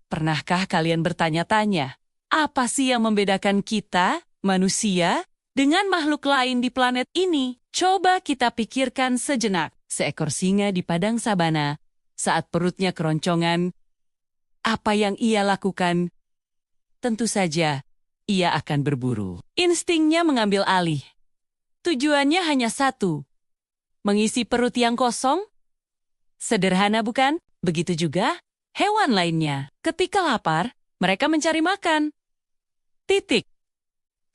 Pernahkah kalian bertanya-tanya, apa sih yang membedakan kita, manusia, dengan makhluk lain di planet ini? Coba kita pikirkan sejenak. Seekor singa di padang sabana, saat perutnya keroncongan, apa yang ia lakukan? Tentu saja, ia akan berburu. Instingnya mengambil alih. Tujuannya hanya satu, mengisi perut yang kosong. Sederhana bukan? Begitu juga hewan lainnya. Ketika lapar, mereka mencari makan. Titik.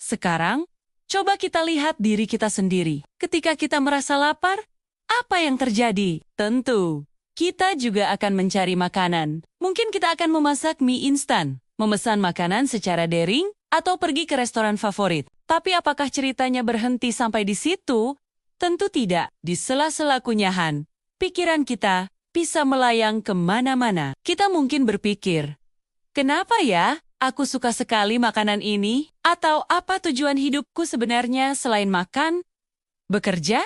Sekarang, coba kita lihat diri kita sendiri. Ketika kita merasa lapar, apa yang terjadi? Tentu, kita juga akan mencari makanan. Mungkin kita akan memasak mie instan, memesan makanan secara daring, atau pergi ke restoran favorit. Tapi apakah ceritanya berhenti sampai di situ? Tentu tidak. Di sela-sela kunyahan, pikiran kita bisa melayang kemana-mana. Kita mungkin berpikir, kenapa ya aku suka sekali makanan ini? Atau apa tujuan hidupku sebenarnya selain makan, bekerja,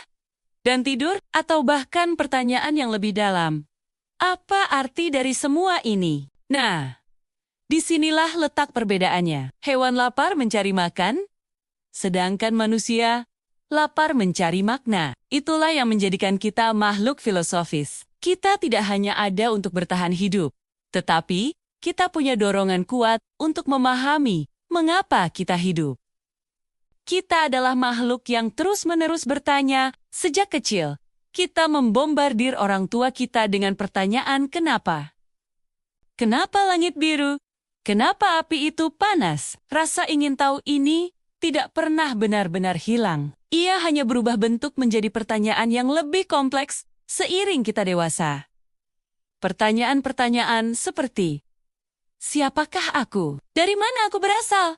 dan tidur? Atau bahkan pertanyaan yang lebih dalam, apa arti dari semua ini? Nah, disinilah letak perbedaannya. Hewan lapar mencari makan, sedangkan manusia lapar mencari makna. Itulah yang menjadikan kita makhluk filosofis. Kita tidak hanya ada untuk bertahan hidup, tetapi kita punya dorongan kuat untuk memahami mengapa kita hidup. Kita adalah makhluk yang terus-menerus bertanya sejak kecil. Kita membombardir orang tua kita dengan pertanyaan kenapa. Kenapa langit biru? Kenapa api itu panas? Rasa ingin tahu ini tidak pernah benar-benar hilang. Ia hanya berubah bentuk menjadi pertanyaan yang lebih kompleks seiring kita dewasa. Pertanyaan-pertanyaan seperti, siapakah aku? Dari mana aku berasal?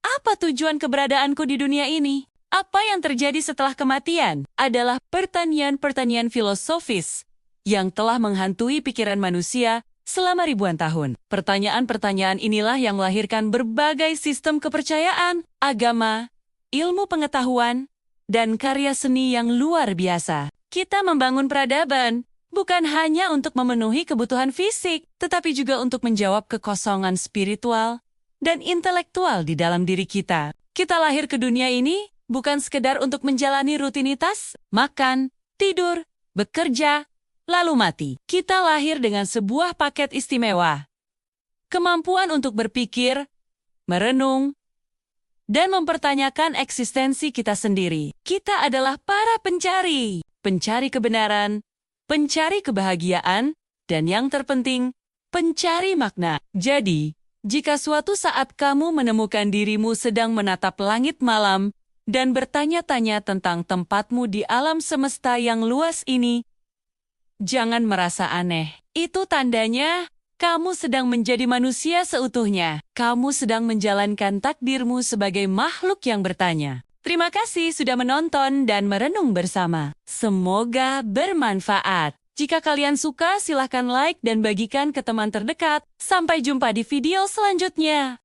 Apa tujuan keberadaanku di dunia ini? Apa yang terjadi setelah kematian? Adalah pertanyaan-pertanyaan filosofis yang telah menghantui pikiran manusia selama ribuan tahun. Pertanyaan-pertanyaan inilah yang melahirkan berbagai sistem kepercayaan, agama, ilmu pengetahuan, dan karya seni yang luar biasa. Kita membangun peradaban bukan hanya untuk memenuhi kebutuhan fisik, tetapi juga untuk menjawab kekosongan spiritual dan intelektual di dalam diri kita. Kita lahir ke dunia ini bukan sekedar untuk menjalani rutinitas, makan, tidur, bekerja, lalu mati. Kita lahir dengan sebuah paket istimewa. Kemampuan untuk berpikir, merenung, dan mempertanyakan eksistensi kita sendiri. Kita adalah para pencari. Pencari kebenaran, pencari kebahagiaan, dan yang terpenting, pencari makna. Jadi, jika suatu saat kamu menemukan dirimu sedang menatap langit malam dan bertanya-tanya tentang tempatmu di alam semesta yang luas ini, jangan merasa aneh. Itu tandanya kamu sedang menjadi manusia seutuhnya. Kamu sedang menjalankan takdirmu sebagai makhluk yang bertanya. Terima kasih sudah menonton dan merenung bersama. Semoga bermanfaat. Jika kalian suka, silahkan like dan bagikan ke teman terdekat. Sampai jumpa di video selanjutnya.